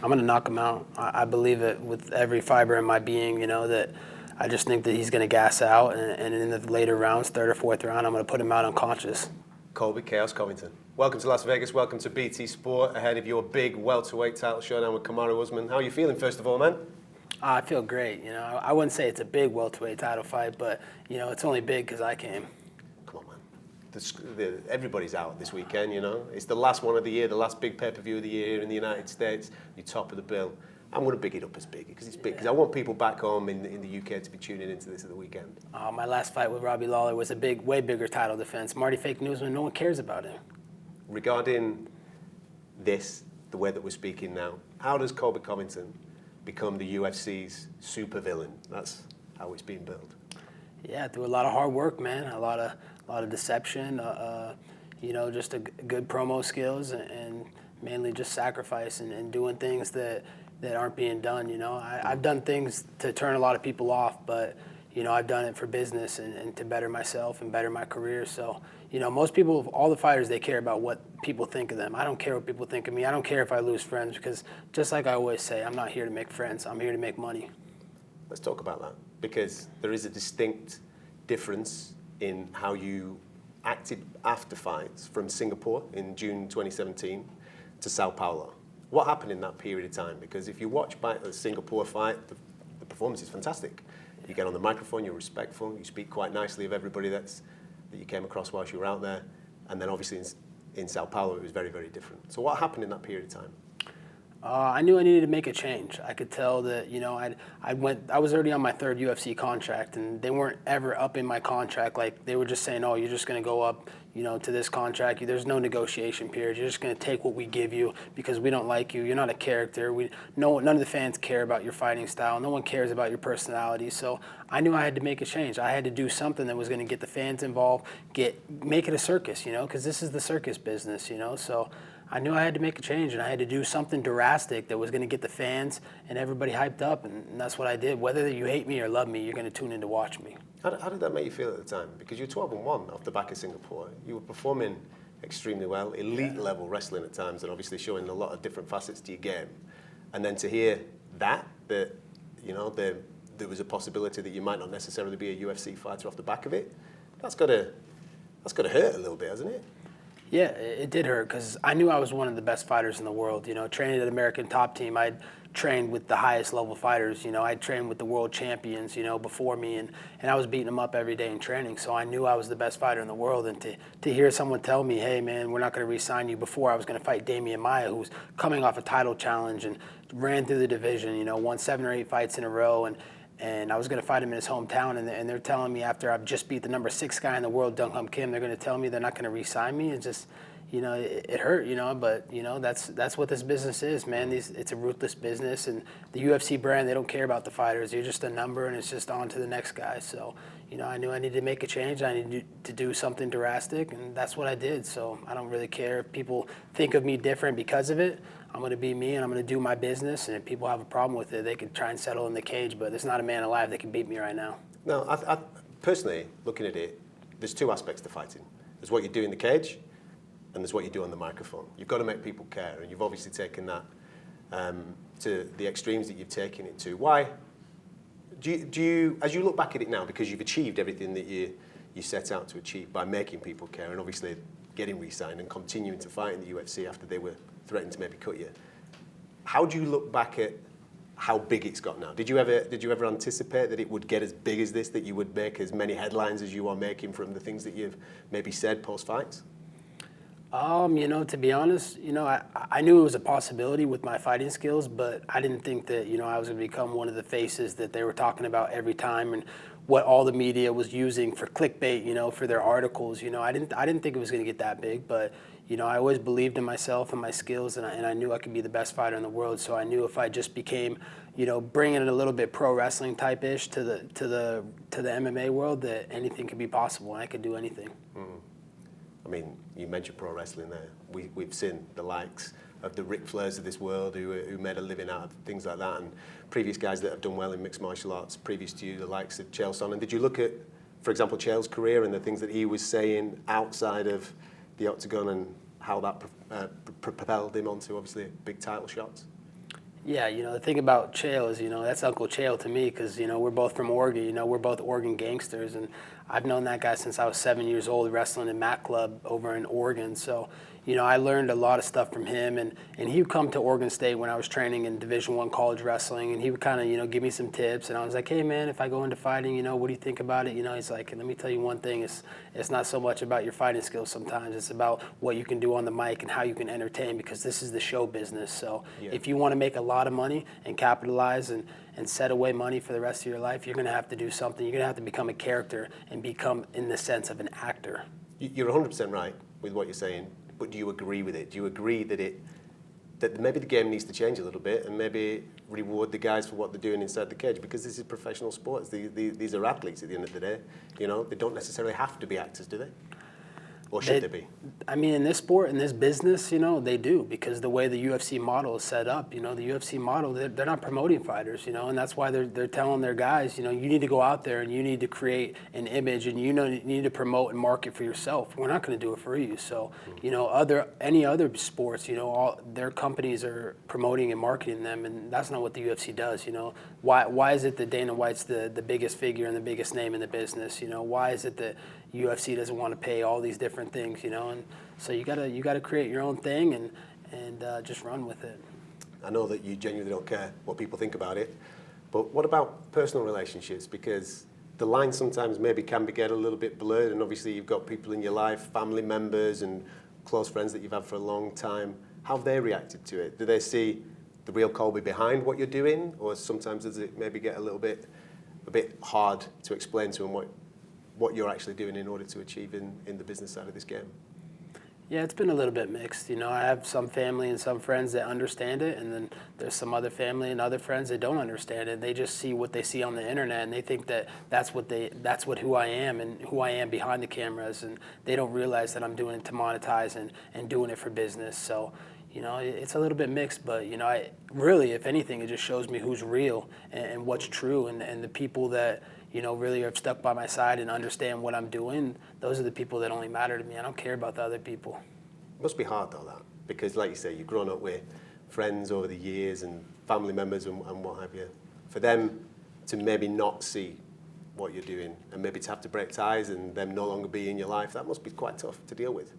I'm going to knock him out. I believe it with every fiber in my being, that I just think that he's going to gas out. And in the later rounds, third or fourth round, I'm going to put him out unconscious. Colby Covington. Welcome to Las Vegas. Welcome to BT Sport ahead of your big welterweight title showdown with Kamaru Usman. How are you feeling, first of all, man? I feel great. I wouldn't say it's a big welterweight title fight, but, it's only big because I came. Come on, man. Everybody's out this weekend, It's the last one of the year, the last big pay-per-view of the year in the United States. You're top of the bill. I'm going to big it up as big because it's big. Because I want people back home in the UK to be tuning into this at the weekend. My last fight with Robbie Lawler was a way bigger title defense. Marty Fake Newsman, no one cares about him. Regarding this, the way that we're speaking now, how does Colby Covington become the UFC's supervillain? That's how it's being built. Yeah, through a lot of hard work, man. A lot of deception. Just a good promo skills and mainly just sacrifice and doing things that aren't being done. I've done things to turn a lot of people off, but I've done it for business and to better myself and better my career. So most people, all the fighters, they care about what people think of them. I don't care what people think of me. I don't care if I lose friends because just like I always say, I'm not here to make friends. I'm here to make money. Let's talk about that because there is a distinct difference in how you acted after fights from Singapore in June 2017 to Sao Paulo. What happened in that period of time? Because if you watch back the Singapore fight, the performance is fantastic. You get on the microphone, you're respectful, you speak quite nicely of everybody that you came across whilst you were out there. And then obviously in Sao Paulo, it was very, very different. So what happened in that period of time? I knew I needed to make a change. I could tell that, I was already on my third UFC contract, and they weren't ever up in my contract. Like, they were just saying, oh, you're just going to go up, to this contract. There's no negotiation period. You're just going to take what we give you because we don't like you. You're not a character. None of the fans care about your fighting style. No one cares about your personality. So I knew I had to make a change. I had to do something that was going to get the fans involved, make it a circus, because this is the circus business, So I knew I had to make a change, and I had to do something drastic that was going to get the fans and everybody hyped up, and that's what I did. Whether you hate me or love me, you're going to tune in to watch me. How did that make you feel at the time? Because you're 12-1 off the back of Singapore. You were performing extremely well, elite-level wrestling at times, and obviously showing a lot of different facets to your game. And then to hear that there was a possibility that you might not necessarily be a UFC fighter off the back of it, that's got to hurt a little bit, hasn't it? Yeah, it did hurt because I knew I was one of the best fighters in the world. Training at the American Top Team, I'd trained with the highest level fighters. I'd trained with the world champions, before me, and I was beating them up every day in training. So I knew I was the best fighter in the world. And to hear someone tell me, hey, man, we're not going to re-sign you before I was going to fight Damian Maia, who was coming off a title challenge and ran through the division, won 7 or 8 fights in a row. And I was going to fight him in his hometown, and they're telling me after I've just beat the number 6 guy in the world, Dong Hum Kim, they're going to tell me they're not going to re-sign me. It's just, it hurt, but, that's what this business is, man. It's a ruthless business, and the UFC brand, they don't care about the fighters. You're just a number, and it's just on to the next guy. So, I knew I needed to make a change. I needed to do something drastic, and that's what I did. So I don't really care if people think of me different because of it. I'm going to be me, and I'm going to do my business, and if people have a problem with it, they can try and settle in the cage, but there's not a man alive that can beat me right now. No, I personally, looking at it, there's 2 aspects to fighting. There's what you do in the cage, and there's what you do on the microphone. You've got to make people care, and you've obviously taken that to the extremes that you've taken it to. Why? Do you, as you look back at it now, because you've achieved everything that you set out to achieve by making people care, and obviously getting re-signed and continuing to fight in the UFC after they were threatened to maybe cut you. How do you look back at how big it's got now? Did you ever anticipate that it would get as big as this, that you would make as many headlines as you are making from the things that you've maybe said post-fights? To be honest, I knew it was a possibility with my fighting skills, but I didn't think that, I was going to become one of the faces that they were talking about every time and what all the media was using for clickbait, for their articles. I didn't think it was going to get that big, but, I always believed in myself and my skills, and I knew I could be the best fighter in the world. So I knew if I just became, bringing it a little bit pro wrestling type-ish to the MMA world, that anything could be possible and I could do anything. I mean, you mentioned pro wrestling there. We've seen the likes of the Ric Flairs of this world who made a living out of things like that, and previous guys that have done well in mixed martial arts previous to you, the likes of Chael Sonnen. Did you look at, for example, Chael's career and the things that he was saying outside of the octagon and how that propelled him onto, obviously, big title shots? Yeah, the thing about Chael is, that's Uncle Chael to me because, we're both from Oregon. We're both Oregon gangsters. And I've known that guy since I was 7 years old, wrestling in Mac Club over in Oregon. So, I learned a lot of stuff from him. And he would come to Oregon State when I was training in Division I college wrestling. And he would kind of, give me some tips. And I was like, hey, man, if I go into fighting, what do you think about it? He's like, let me tell you one thing. It's not so much about your fighting skills sometimes. It's about what you can do on the mic and how you can entertain, because this is the show business. So if you want to make a lot of money and capitalize and set away money for the rest of your life, you're going to have to do something. You're going to have to become a character and become, in the sense of an actor. You're 100% right with what you're saying, but do you agree with it? Do you agree that maybe the game needs to change a little bit and maybe reward the guys for what they're doing inside the cage? Because this is professional sports. These are athletes at the end of the day. They don't necessarily have to be actors, do they? Or should they be? I mean, in this sport, in this business, they do, because the way the UFC model is set up, the UFC model, they're not promoting fighters, and that's why they're telling their guys, you need to go out there and you need to create an image and you need to promote and market for yourself. We're not going to do it for you. So, any other sports, all their companies are promoting and marketing them, and that's not what the UFC does. Why is it that Dana White's the biggest figure and the biggest name in the business? Why is it that UFC doesn't want to pay all these different things, and so you gotta create your own thing and just run with it. I know that you genuinely don't care what people think about it, but what about personal relationships? Because the line sometimes maybe can get a little bit blurred, and obviously you've got people in your life, family members and close friends that you've had for a long time. How have they reacted to it? Do they see the real Colby behind what you're doing, or sometimes does it maybe get a bit hard to explain to them what you're actually doing in order to achieve in the business side of this game? Yeah, it's been a little bit mixed. I have some family and some friends that understand it, and then there's some other family and other friends that don't understand it. They just see what they see on the internet, and they think that that's what who I am and who I am behind the cameras, and they don't realize that I'm doing it to monetize and doing it for business. So, it's a little bit mixed, but I really, if anything, it just shows me who's real and what's true, and the people that really have stuck by my side and understand what I'm doing. Those are the people that only matter to me. I don't care about the other people. It must be hard though, that, because like you say, you've grown up with friends over the years and family members and what have you. For them to maybe not see what you're doing and maybe to have to break ties and them no longer be in your life, that must be quite tough to deal with.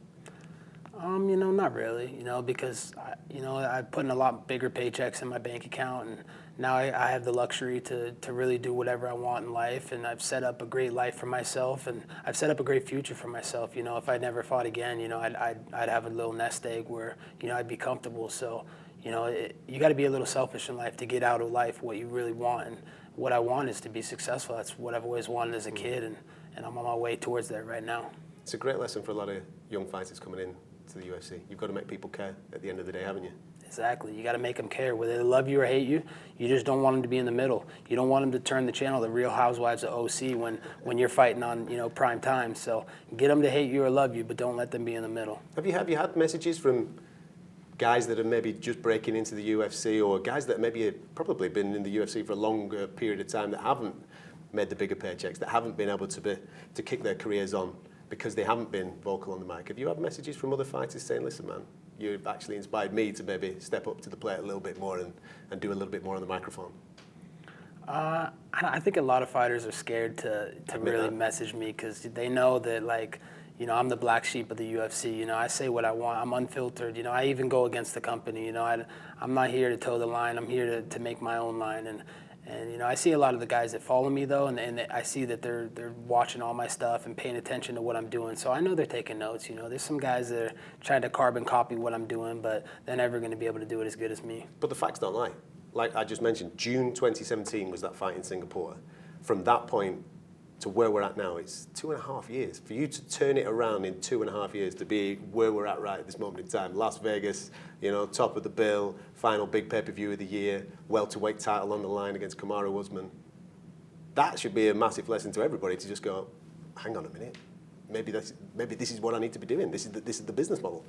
Not really, because I put in a lot bigger paychecks in my bank account, and now I have the luxury to really do whatever I want in life, and I've set up a great life for myself, and I've set up a great future for myself. If I never fought again, I'd have a little nest egg where, I'd be comfortable. So, you got to be a little selfish in life to get out of life what you really want, and what I want is to be successful. That's what I've always wanted as a kid, and I'm on my way towards that right now. It's a great lesson for a lot of young fighters coming in to the UFC. You've got to make people care at the end of the day, haven't you? Exactly. You got to make them care. Whether they love you or hate you, you just don't want them to be in the middle. You don't want them to turn the channel, the Real Housewives of OC, when you're fighting on prime time. So get them to hate you or love you, but don't let them be in the middle. Have you had messages from guys that are maybe just breaking into the UFC, or guys that maybe have probably been in the UFC for a longer period of time that haven't made the bigger paychecks, that haven't been able to kick their careers on because they haven't been vocal on the mic? Have you had messages from other fighters saying, listen, man, you've actually inspired me to maybe step up to the plate a little bit more and do a little bit more on the microphone? I think a lot of fighters are scared to really message me, because they know that, I'm the black sheep of the UFC. I say what I want. I'm unfiltered. I even go against the company. I'm not here to toe the line. I'm here to make my own line. And I see a lot of the guys that follow me, though, and I see that they're watching all my stuff and paying attention to what I'm doing. So I know they're taking notes. There's some guys that are trying to carbon copy what I'm doing, but they're never going to be able to do it as good as me. But the facts don't lie. Like I just mentioned, June 2017 was that fight in Singapore. From that point to where we're at now, it's 2.5 years. For you to turn it around in 2.5 years to be where we're at right at this moment in time, Las Vegas, top of the bill, final big pay-per-view of the year, welterweight title on the line against Kamaru Usman. That should be a massive lesson to everybody to just go, hang on a minute, maybe this is what I need to be doing. This is the business model.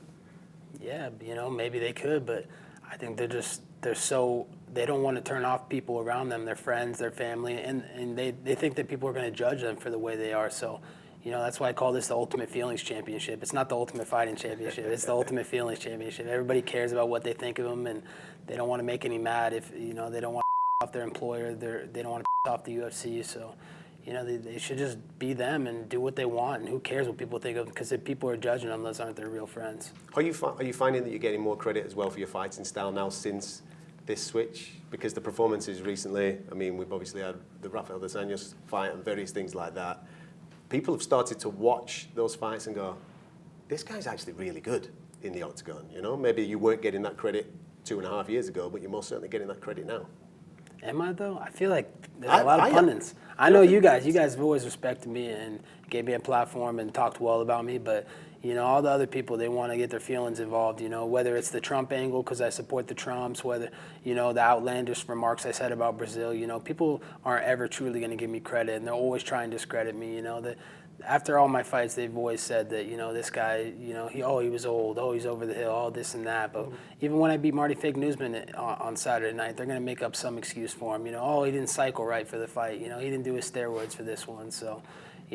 Yeah, maybe they could, but I think they don't want to turn off people around them, their friends, their family, and they think that people are going to judge them for the way they are. So, that's why I call this the Ultimate Feelings Championship. It's not the Ultimate Fighting Championship. It's the Ultimate Feelings Championship. Everybody cares about what they think of them, and they don't want to make any mad. If they don't want to off their employer, they don't want to off the UFC. So, they should just be them and do what they want. And who cares what people think of? Because if people are judging them, those aren't their real friends. Are you finding that you're getting more credit as well for your fighting style now since this switch? Because the performances recently, I mean, we've obviously had the Rafael dos Anjos fight and various things like that. People have started to watch those fights and go, this guy's actually really good in the octagon. Maybe you weren't getting that credit 2.5 years ago, but you're most certainly getting that credit now. Am I, though? I feel like there's a lot of pundits. I know you guys. You guys have always respected me and gave me a platform and talked well about me. But, all the other people, they want to get their feelings involved, whether it's the Trump angle because I support the Trumps, whether, the outlandish remarks I said about Brazil. People aren't ever truly going to give me credit, and they're always trying to discredit me. After all my fights, they've always said that, this guy, he was old, he's over the hill, all this and that. But even when I beat Marty Fake Newsman on Saturday night, they're going to make up some excuse for him. He didn't cycle right for the fight. He didn't do his steroids for this one. So,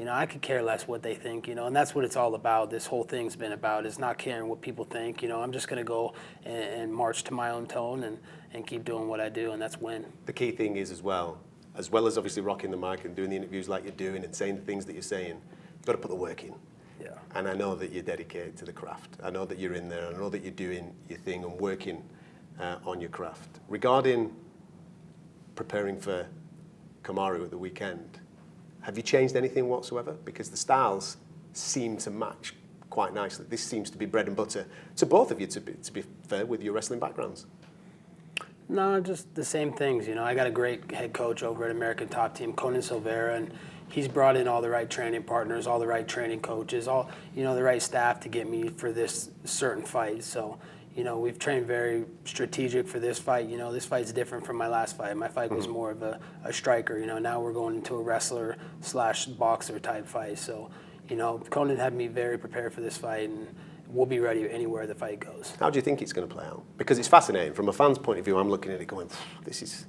I could care less what they think, and that's what it's all about. This whole thing's been about is not caring what people think. I'm just going to go and march to my own tone and keep doing what I do, and that's win. The key thing is as well as obviously rocking the mic and doing the interviews like you're doing and saying the things that you're saying, you've got to put the work in. Yeah. And I know that you're dedicated to the craft. I know that you're in there. I know that you're doing your thing and working on your craft. Regarding preparing for Kamaru at the weekend, have you changed anything whatsoever? Because the styles seem to match quite nicely. This seems to be bread and butter to both of you, to be fair, with your wrestling backgrounds. No, just the same things. I got a great head coach over at American Top Team, Conan Silveira, and he's brought in all the right training partners, all the right training coaches, all the right staff to get me for this certain fight. So, we've trained very strategic for this fight. This fight's different from my last fight. My fight was more of a striker. Now we're going into a wrestler/boxer type fight. So, Conan had me very prepared for this fight, and we'll be ready anywhere the fight goes. How do you think it's going to play out? Because it's fascinating. From a fan's point of view, I'm looking at it going, this is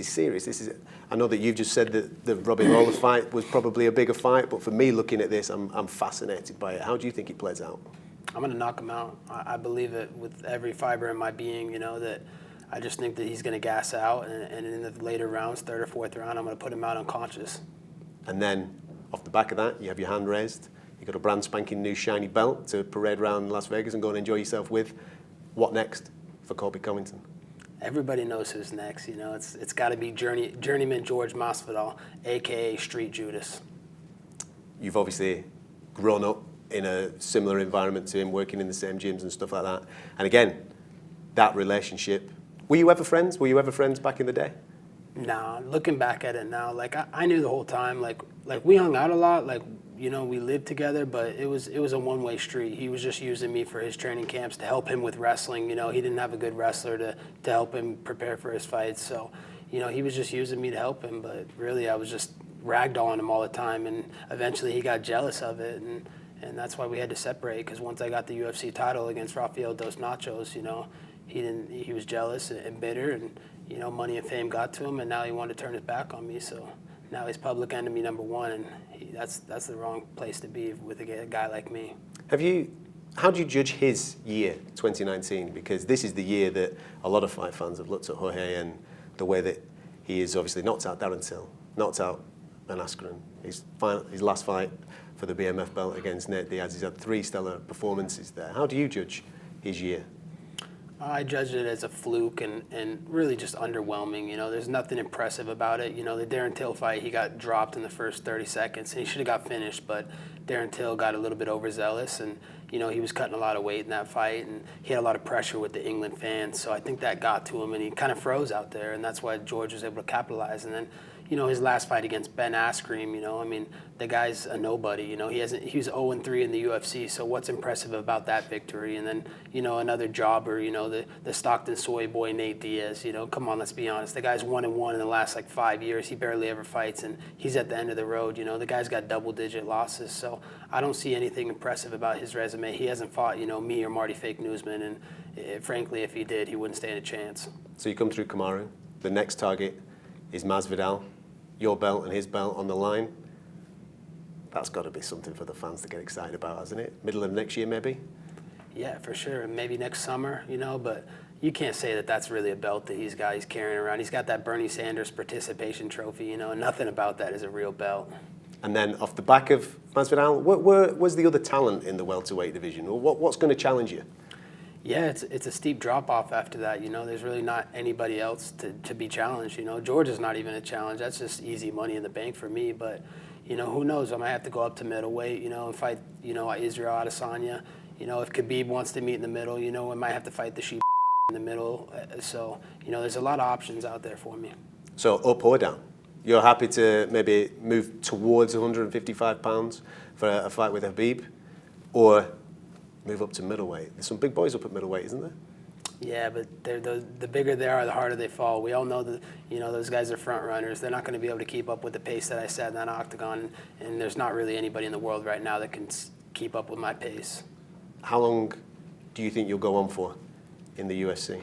serious. I know that you've just said that the Robbie Lawler fight was probably a bigger fight, but for me, looking at this, I'm fascinated by it. How do you think it plays out? I'm going to knock him out. I believe it with every fiber in my being, that I just think that he's going to gas out, and in the later rounds, third or fourth round, I'm going to put him out unconscious. And then, off the back of that, you have your hand raised. You've got a brand spanking new shiny belt to parade around Las Vegas and go and enjoy yourself with. What next for Colby Covington? Everybody knows who's next. It's got to be journeyman George Masvidal, a.k.a. Street Judas. You've obviously grown up in a similar environment to him, working in the same gyms and stuff like that. And again, that relationship. Were you ever friends? Were you ever friends back in the day? Nah, looking back at it now, I knew the whole time, like we hung out a lot, we lived together, but it was a one-way street. He was just using me for his training camps to help him with wrestling. He didn't have a good wrestler to help him prepare for his fights. So, he was just using me to help him, but really I was just ragdolling him all the time, and eventually he got jealous of it, and that's why we had to separate, because once I got the UFC title against Rafael dos Nachos, he was jealous and bitter, and money and fame got to him, and now he wanted to turn his back on me. So now he's public enemy number one, and that's the wrong place to be with a guy like me. How do you judge his year, 2019? Because this is the year that a lot of fight fans have looked at Jorge and the way that he is obviously knocked out Darren Till, knocked out Ben Askren. His last fight for the BMF belt against Nate Diaz. He's had 3 stellar performances there. How do you judge his year? I judged it as a fluke and really just underwhelming. There's nothing impressive about it. The Darren Till fight, he got dropped in the first 30 seconds, and he should have got finished, but Darren Till got a little bit overzealous, and he was cutting a lot of weight in that fight, and he had a lot of pressure with the England fans, so I think that got to him, and he kind of froze out there, and that's why George was able to capitalize. And then his last fight against Ben Askren, the guy's a nobody. He was 0-3 in the UFC, so what's impressive about that victory? And then, another jobber, the Stockton soy boy Nate Diaz, come on, let's be honest. The guy's 1-1 in the last 5 years. He barely ever fights, and he's at the end of the road. The guy's got double-digit losses, so I don't see anything impressive about his resume. He hasn't fought, me or Marty Fake Newsman, and frankly, if he did, he wouldn't stand a chance. So you come through Kamaru. The next target is Masvidal. Your belt and his belt on the line. That's got to be something for the fans to get excited about, hasn't it? Middle of next year, maybe? Yeah, for sure. Maybe next summer, but, you can't say that that's really a belt that he's carrying around. He's got that Bernie Sanders participation trophy, you know, and nothing about that is a real belt. And then off the back of Masvidal, where was the other talent in the welterweight division? Or what's going to challenge you? Yeah, it's a steep drop-off after that. You know, there's really not anybody else to be challenged. You know, Georgia's not even a challenge. That's just easy money in the bank for me. But, you know, who knows? I might have to go up to middleweight, you know, and fight, you know, Israel Adesanya. You know, if Khabib wants to meet in the middle, you know, I might have to fight the sheep in the middle. So, you know, there's a lot of options out there for me. So up or down? You're happy to maybe move towards 155 pounds for a fight with Khabib? Or move up to middleweight? There's some big boys up at middleweight, isn't there? Yeah, but the bigger they are, the harder they fall. We all know that, you know, those guys are front runners. They're not going to be able to keep up with the pace that I set in that octagon, and there's not really anybody in the world right now that can keep up with my pace. How long do you think you'll go on for in the UFC?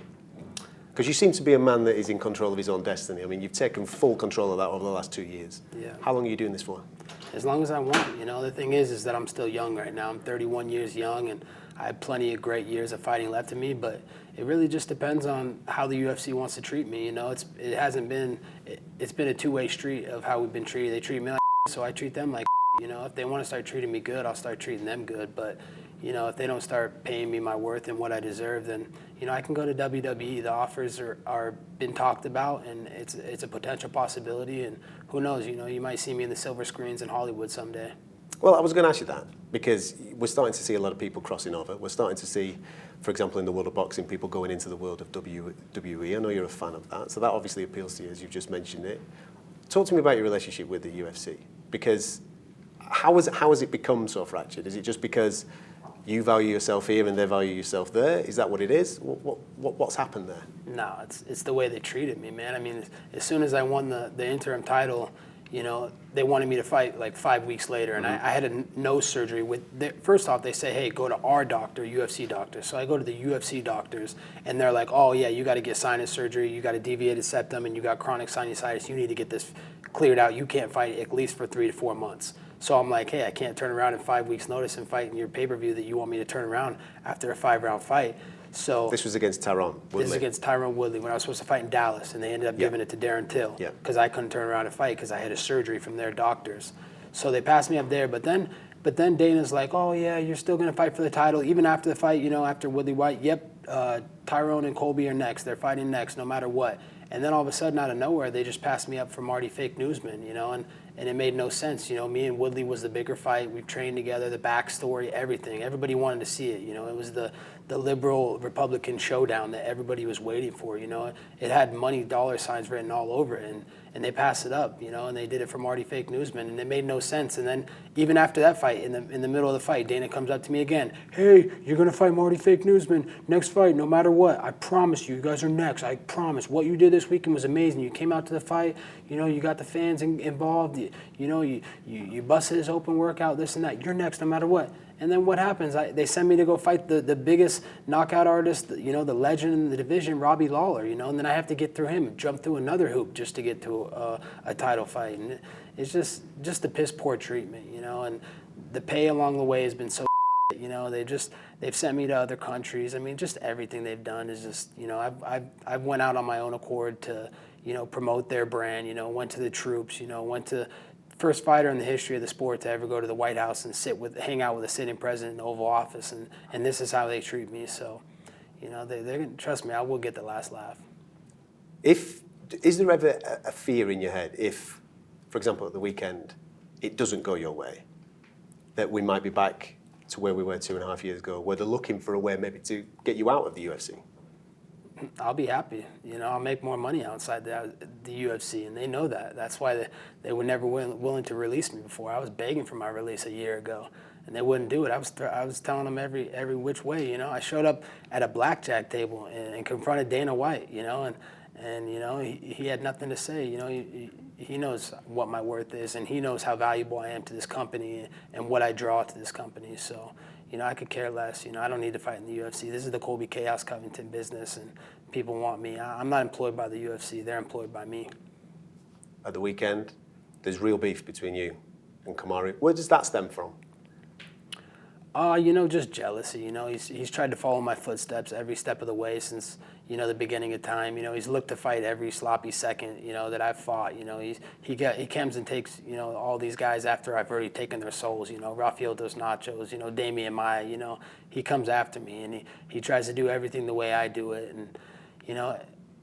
Because you seem to be a man that is in control of his own destiny. I mean, you've taken full control of that over the last 2 years. Yeah. How long are you doing this for? As long as I want. You know, the thing is that I'm still young right now. I'm 31 years young, and I have plenty of great years of fighting left in me, but it really just depends on how the UFC wants to treat me. You know, it's been a two-way street of how we've been treated. They treat me like so I treat them like you know. If they want to start treating me good, I'll start treating them good, but you know, if they don't start paying me my worth and what I deserve, then, you know, I can go to WWE. The offers are been talked about, and it's a potential possibility, and who knows, you know, you might see me in the silver screens in Hollywood someday. Well, I was going to ask you that, because we're starting to see a lot of people crossing over. We're starting to see, for example, in the world of boxing, people going into the world of WWE. I know you're a fan of that, so that obviously appeals to you, as you've just mentioned it. Talk to me about your relationship with the UFC, because how has it become so fractured? Is it just because you value yourself here and they value yourself there? Is that what it is? What's happened there? No, it's the way they treated me, man. I mean, as soon as I won the interim title, you know, they wanted me to fight like 5 weeks later, and I had a nose surgery. First off, they say, hey, go to our doctor, UFC doctor. So I go to the UFC doctors, and they're like, oh, yeah, you got to get sinus surgery, you got a deviated septum, and you got chronic sinusitis. You need to get this cleared out. You can't fight at least for 3 to 4 months. So I'm like, hey, I can't turn around in 5 weeks' notice and fight in your pay-per-view that you want me to turn around after a 5-round fight. So this was against Tyrone Woodley. This is against Tyrone Woodley when I was supposed to fight in Dallas, and they ended up giving it to Darren Till because I couldn't turn around and fight because I had a surgery from their doctors. So they passed me up there, but then Dana's like, oh yeah, you're still gonna fight for the title even after the fight, you know, after Woodley White. Yep, Tyrone and Colby are next. They're fighting next, no matter what. And then all of a sudden, out of nowhere, they just passed me up for Marty Fake Newsman, you know, and it made no sense. You know, me and Woodley was the bigger fight. We've trained together, the backstory, everything. Everybody wanted to see it, you know. It was the liberal Republican showdown that everybody was waiting for, you know. It had money dollar signs written all over it, and they passed it up, you know, and they did it for Marty Fake Newsman, and it made no sense. And then even after that fight, in the middle of the fight, Dana comes up to me again. Hey, you're going to fight Marty Fake Newsman next fight, no matter what. I promise you guys are next. I promise. What you did this weekend was amazing. You came out to the fight, you know, you got the fans involved, you know, you busted his open workout, this and that. You're next no matter what. And then what happens? They send me to go fight the biggest knockout artist, you know, the legend in the division, Robbie Lawler, you know, and then I have to get through him and jump through another hoop just to get to a title fight. And it's just the piss poor treatment, you know, and the pay along the way has been so, you know, they've sent me to other countries. I mean, just everything they've done is just, you know, I've went out on my own accord to, you know, promote their brand, you know, went to the troops, you know, went to first fighter in the history of the sport to ever go to the White House and hang out with a sitting president in the Oval Office, and this is how they treat me. So, you know, they're gonna trust me. I will get the last laugh. Is there ever a fear in your head if, for example, at the weekend, it doesn't go your way, that we might be back to where we were 2.5 years ago, where they're looking for a way maybe to get you out of the UFC? I'll be happy. You know, I'll make more money outside the UFC, and they know that. That's why they were never willing to release me before. I was begging for my release a year ago, and they wouldn't do it. I was telling them every which way. You know, I showed up at a blackjack table and confronted Dana White. You know, and you know he had nothing to say. You know, he knows what my worth is, and he knows how valuable I am to this company and what I draw to this company. So, you know, I could care less. You know, I don't need to fight in the UFC. This is the Colby Chaos Covington business, and people want me. I'm not employed by the UFC. They're employed by me. At the weekend, there's real beef between you and Kamaru. Where does that stem from? Just jealousy. He's tried to follow my footsteps every step of the way since, the beginning of time. He's looked to fight every sloppy second, that I've fought. He comes and takes, all these guys after I've already taken their souls. Rafael Dos Nachos, Damian Maia, he comes after me and he tries to do everything the way I do it. And,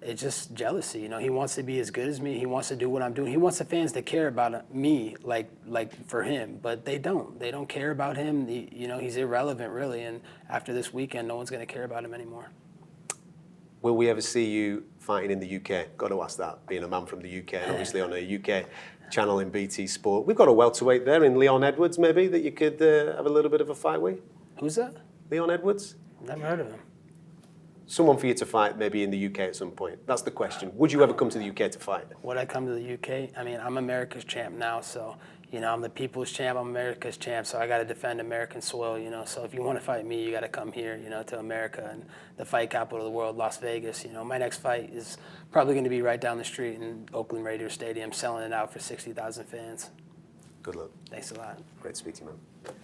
it's just jealousy. He wants to be as good as me. He wants to do what I'm doing. He wants the fans to care about me like for him, but they don't. They don't care about him. He's irrelevant, really. And after this weekend, no one's going to care about him anymore. Will we ever see you fighting in the UK? Got to ask that, being a man from the UK and obviously on a UK channel in BT Sport. We've got a welterweight there in Leon Edwards, maybe, that you could have a little bit of a fight with. Who's that? Leon Edwards? Never heard of him. Someone for you to fight maybe in the UK at some point. That's the question. Would you ever come to the UK to fight? Would I come to the UK? I mean, I'm America's champ now, so, I'm the people's champ, I'm America's champ, so I got to defend American soil, So if you want to fight me, you got to come here, to America and the fight capital of the world, Las Vegas. My next fight is probably going to be right down the street in Oakland Raiders Stadium, selling it out for 60,000 fans. Good luck. Thanks a lot. Great to speak to you, man.